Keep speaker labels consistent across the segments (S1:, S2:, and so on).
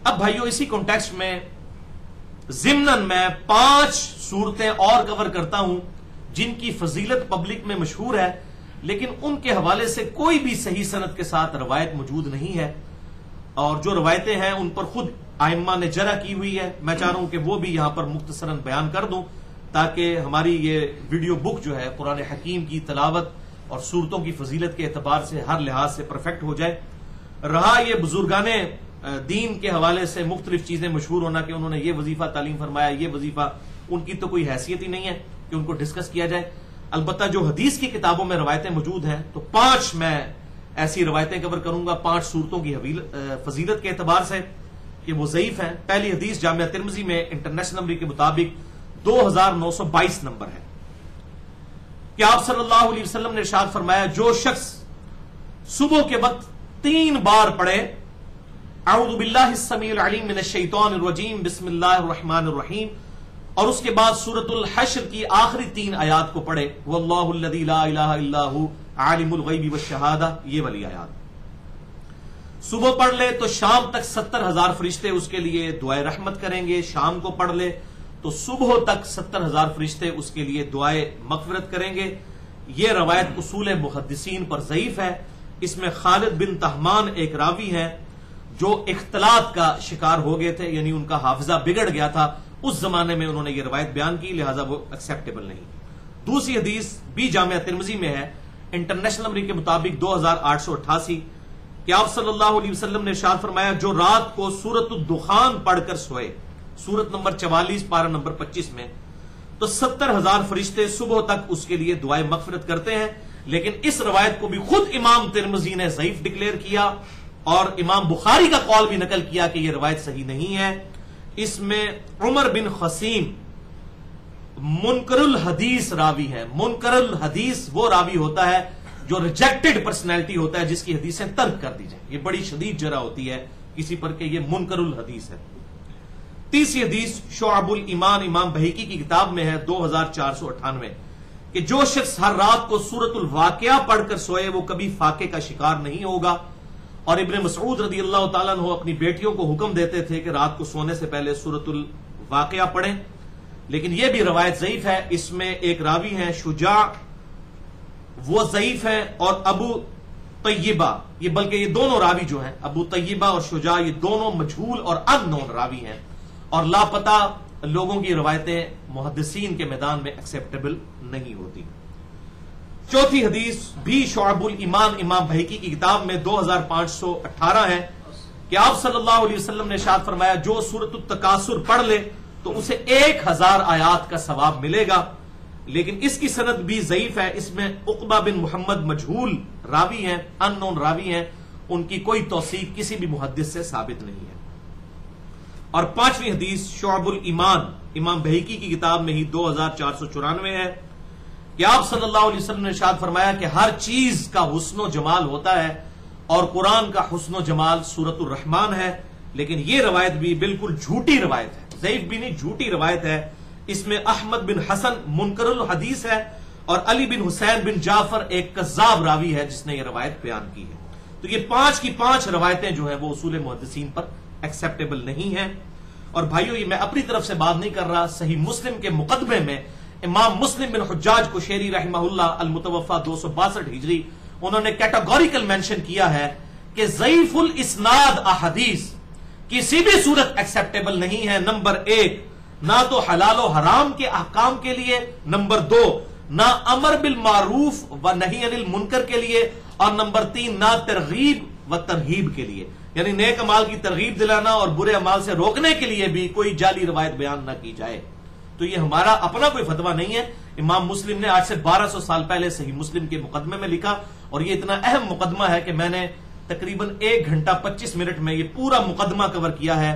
S1: اب بھائیو اسی کانٹیکسٹ میں ضمناً میں 5 صورتیں اور کور کرتا ہوں جن کی فضیلت پبلک میں مشہور ہے، لیکن ان کے حوالے سے کوئی بھی صحیح سند کے ساتھ روایت موجود نہیں ہے، اور جو روایتیں ہیں ان پر خود ائمہ نے جرح کی ہوئی ہے۔ میں چاہ رہا ہوں کہ وہ بھی یہاں پر مختصراً بیان کر دوں تاکہ ہماری یہ ویڈیو بک جو ہے قرآن حکیم کی تلاوت اور صورتوں کی فضیلت کے اعتبار سے ہر لحاظ سے پرفیکٹ ہو جائے۔ رہا یہ بزرگان دین کے حوالے سے مختلف چیزیں مشہور ہونا کہ انہوں نے یہ وظیفہ تعلیم فرمایا، یہ وظیفہ، ان کی تو کوئی حیثیت ہی نہیں ہے کہ ان کو ڈسکس کیا جائے۔ البتہ جو حدیث کی کتابوں میں روایتیں موجود ہیں تو 5 میں ایسی روایتیں کور کروں گا 5 صورتوں کی فضیلت کے اعتبار سے کہ وہ ضعیف ہیں۔ پہلی حدیث جامعہ ترمذی میں انٹرنیشنل نمبر کے مطابق 2922 نمبر ہے کہ آپ صلی اللہ علیہ وسلم نے ارشاد فرمایا، جو شخص صبح کے وقت 3 بار پڑھے اعوذ باللہ السمیع العلیم من الشیطان الرجیم بسم اللہ الرحمن الرحیم، اور اس کے بعد سورۃ الحشر کی آخری 3 آیات کو پڑھے واللہ الذی لا الہ الا ھو عالم الغیب والشہادہ، یہ والی آیات صبح پڑھ لے تو شام تک 70,000 فرشتے اس کے لیے دعائے رحمت کریں گے، شام کو پڑھ لے تو صبح تک 70,000 فرشتے اس کے لیے دعائے مغفرت کریں گے۔ یہ روایت اصول محدثین پر ضعیف ہے۔ اس میں خالد بن تہمان ایک راوی ہیں جو اختلاط کا شکار ہو گئے تھے، یعنی ان کا حافظہ بگڑ گیا تھا، اس زمانے میں انہوں نے یہ روایت بیان کی، لہذا وہ ایکسیپٹیبل نہیں۔ دوسری حدیث بھی جامعہ ترمذی میں ہے انٹرنیشنل نمبر کے مطابق 2888 کہ آپ صلی اللہ علیہ وسلم نے ارشاد فرمایا، جو رات کو سورۃ الدخان پڑھ کر سوئے، سورت نمبر 44 پارہ نمبر 25 میں، تو 70,000 فرشتے صبح تک اس کے لیے دعائیں مغفرت کرتے ہیں۔ لیکن اس روایت کو بھی خود امام ترمذی نے ضعیف ڈکلیئر کیا اور امام بخاری کا قول بھی نقل کیا کہ یہ روایت صحیح نہیں ہے۔ اس میں عمر بن خصیم منکر الحدیث راوی ہے۔ منکر الحدیث وہ راوی ہوتا ہے جو ریجیکٹڈ پرسنالٹی ہوتا ہے، جس کی حدیثیں ترک کر دی جائیں۔ یہ بڑی شدید جرح ہوتی ہے کسی پر کہ یہ منکر الحدیث ہے۔ تیسری حدیث شعب الایمان امام بہیقی کی کتاب میں ہے 2498 کہ جو شخص ہر رات کو سورۃ الواقعہ پڑھ کر سوئے وہ کبھی فاقے کا شکار نہیں ہوگا۔ اور ابن مسعود رضی اللہ تعالیٰ عنہ اپنی بیٹیوں کو حکم دیتے تھے کہ رات کو سونے سے پہلے سورۃ الواقعہ پڑھیں، لیکن یہ بھی روایت ضعیف ہے۔ اس میں ایک راوی ہیں شجاع، وہ ضعیف ہیں، اور ابو طیبہ، یہ بلکہ یہ دونوں راوی جو ہیں ابو طیبہ اور شجاع، یہ دونوں مجہول اور ان نون راوی ہیں، اور لاپتہ لوگوں کی روایتیں محدثین کے میدان میں ایکسیپٹیبل نہیں ہوتی۔ چوتھی حدیث بھی شعب الایمان امام بہیقی کی کتاب میں 2518 ہے کہ آپ صلی اللہ علیہ وسلم نے ارشاد فرمایا، جو سورۃ التکاثر پڑھ لے تو اسے 1000 آیات کا ثواب ملے گا، لیکن اس کی سند بھی ضعیف ہے۔ اس میں عقبہ بن محمد مجہول راوی ہیں، ان نون راوی ہیں، ان کی کوئی توثیق کسی بھی محدث سے ثابت نہیں ہے۔ اور 5ویں حدیث شعب الایمان امام بہیقی کی کتاب میں ہی 2494 ہے کہ آپ صلی اللہ علیہ وسلم نے ارشاد فرمایا کہ ہر چیز کا حسن و جمال ہوتا ہے، اور قرآن کا حسن و جمال سورۃ الرحمن ہے، لیکن یہ روایت بھی بالکل جھوٹی روایت ہے، ضعیف بھی نہیں، جھوٹی روایت ہے۔ اس میں احمد بن حسن منکر الحدیث ہے، اور علی بن حسین بن جعفر ایک کذاب راوی ہے جس نے یہ روایت بیان کی ہے۔ تو یہ 5 کی 5 روایتیں جو ہیں وہ اصول محدثین پر ایکسیپٹیبل نہیں ہیں۔ اور بھائیو، یہ میں اپنی طرف سے بات نہیں کر رہا، صحیح مسلم کے مقدمے میں امام مسلم بن حجاج قشیری رحمہ اللہ المتوفى 262 ہجری، انہوں نے کیٹاگوریکل مینشن کیا ہے کہ ضعیف الاسناد احادیث کسی بھی صورت ایکسیپٹیبل نہیں ہے۔ نمبر 1، نہ تو حلال و حرام کے احکام کے لیے، نمبر 2 نہ امر بالمعروف و نہی عن المنکر کے لیے، اور نمبر 3 نہ ترغیب و ترہیب کے لیے، یعنی نیک اعمال کی ترغیب دلانا اور برے اعمال سے روکنے کے لیے بھی کوئی جعلی روایت بیان نہ کی جائے۔ تو یہ ہمارا اپنا کوئی فتویٰ نہیں ہے، امام مسلم نے آج سے 1200 سال پہلے صحیح مسلم کے مقدمے میں لکھا، اور یہ اتنا اہم مقدمہ ہے کہ میں نے تقریباً 1 گھنٹہ 25 منٹ میں یہ پورا مقدمہ کور کیا ہے۔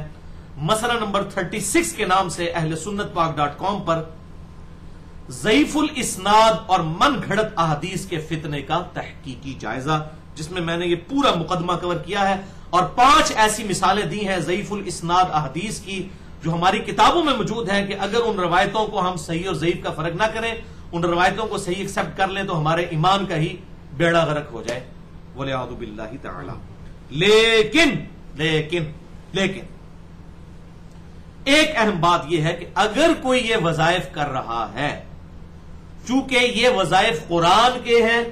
S1: مسئلہ نمبر 36 کے نام سے اہل سنت پاک.com پر ضعیف الاسناد اور من گھڑت احادیث کے فتنے کا تحقیقی جائزہ، جس میں میں نے یہ پورا مقدمہ کور کیا ہے، اور 5 ایسی مثالیں دی ہیں ضعیف الاسناد احادیث کی جو ہماری کتابوں میں موجود ہیں کہ اگر ان روایتوں کو ہم صحیح اور ضعیف کا فرق نہ کریں، ان روایتوں کو صحیح ایکسپٹ کر لیں تو ہمارے ایمان کا ہی بیڑا غرق ہو جائے، والعیاذ باللہ تعالی۔ لیکن ایک اہم بات یہ ہے کہ اگر کوئی یہ وظائف کر رہا ہے، چونکہ یہ وظائف قرآن کے ہیں،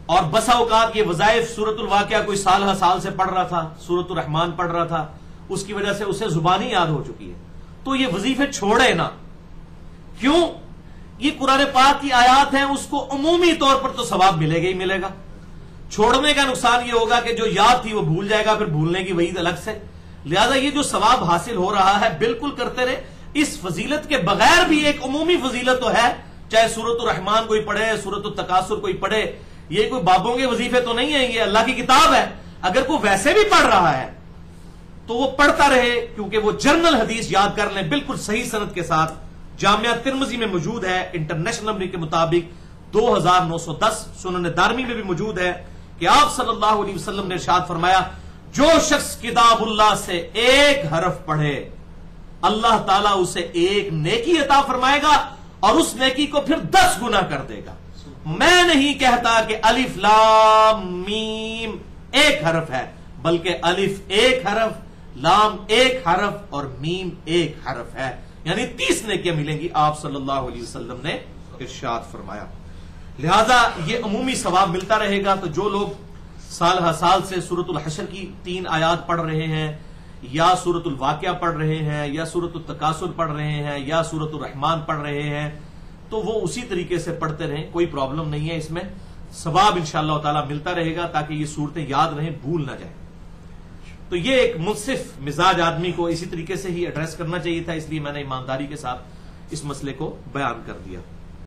S1: اور بسا اوقات یہ وظائف سورۃ الواقعہ کوئی سال سے پڑھ رہا تھا، سورۃ الرحمن پڑھ رہا تھا، اس کی وجہ سے اسے زبانی یاد ہو چکی ہے، تو یہ وظیفے چھوڑے نا۔ کیوں؟ یہ قرآن پاک کی آیات ہیں، اس کو عمومی طور پر تو ثواب ملے گا ہی ملے گا۔ چھوڑنے کا نقصان یہ ہوگا کہ جو یاد تھی وہ بھول جائے گا، پھر بھولنے کی وعید الگ سے۔ لہذا یہ جو ثواب حاصل ہو رہا ہے بالکل کرتے رہے۔ اس فضیلت کے بغیر بھی ایک عمومی فضیلت تو ہے، چاہے سورۃ الرحمن کوئی پڑھے، سورۃ التکاثر کوئی پڑھے، یہ کوئی بابوں کے وظیفے تو نہیں ہیں، یہ اللہ کی کتاب ہے۔ اگر کوئی ویسے بھی پڑھ رہا ہے تو وہ پڑھتا رہے، کیونکہ وہ جرنل حدیث یاد کر لیں بالکل صحیح سند کے ساتھ۔ جامعہ ترمذی میں موجود ہے انٹرنیشنل نمبر کے مطابق 2910، سنن دارمی میں بھی موجود ہے کہ آپ صلی اللہ علیہ وسلم نے ارشاد فرمایا، جو شخص کتاب اللہ سے ایک حرف پڑھے اللہ تعالیٰ اسے ایک نیکی عطا فرمائے گا اور اس نیکی کو پھر 10 گنا کر دے گا۔ میں نہیں کہتا کہ الف لام میم ایک حرف ہے، بلکہ الف ایک حرف، لام ایک حرف اور میم ایک حرف ہے، یعنی 30 نیکیاں ملیں گی، آپ صلی اللہ علیہ وسلم نے ارشاد فرمایا۔ لہذا یہ عمومی ثواب ملتا رہے گا۔ تو جو لوگ سال ہر سال سے سورۃ الحشر کی 3 آیات پڑھ رہے ہیں، یا سورۃ الواقعہ پڑھ رہے ہیں، یا سورۃ التکاثر پڑھ رہے ہیں، یا سورۃ الرحمن پڑھ رہے ہیں، تو وہ اسی طریقے سے پڑھتے رہیں، کوئی پرابلم نہیں ہے اس میں، ثواب انشاءاللہ تعالی ملتا رہے گا تاکہ یہ صورتیں یاد رہیں، بھول نہ جائیں۔ تو یہ ایک منصف مزاج آدمی کو اسی طریقے سے ہی ایڈریس کرنا چاہیے تھا، اس لیے میں نے ایمانداری کے ساتھ اس مسئلے کو بیان کر دیا۔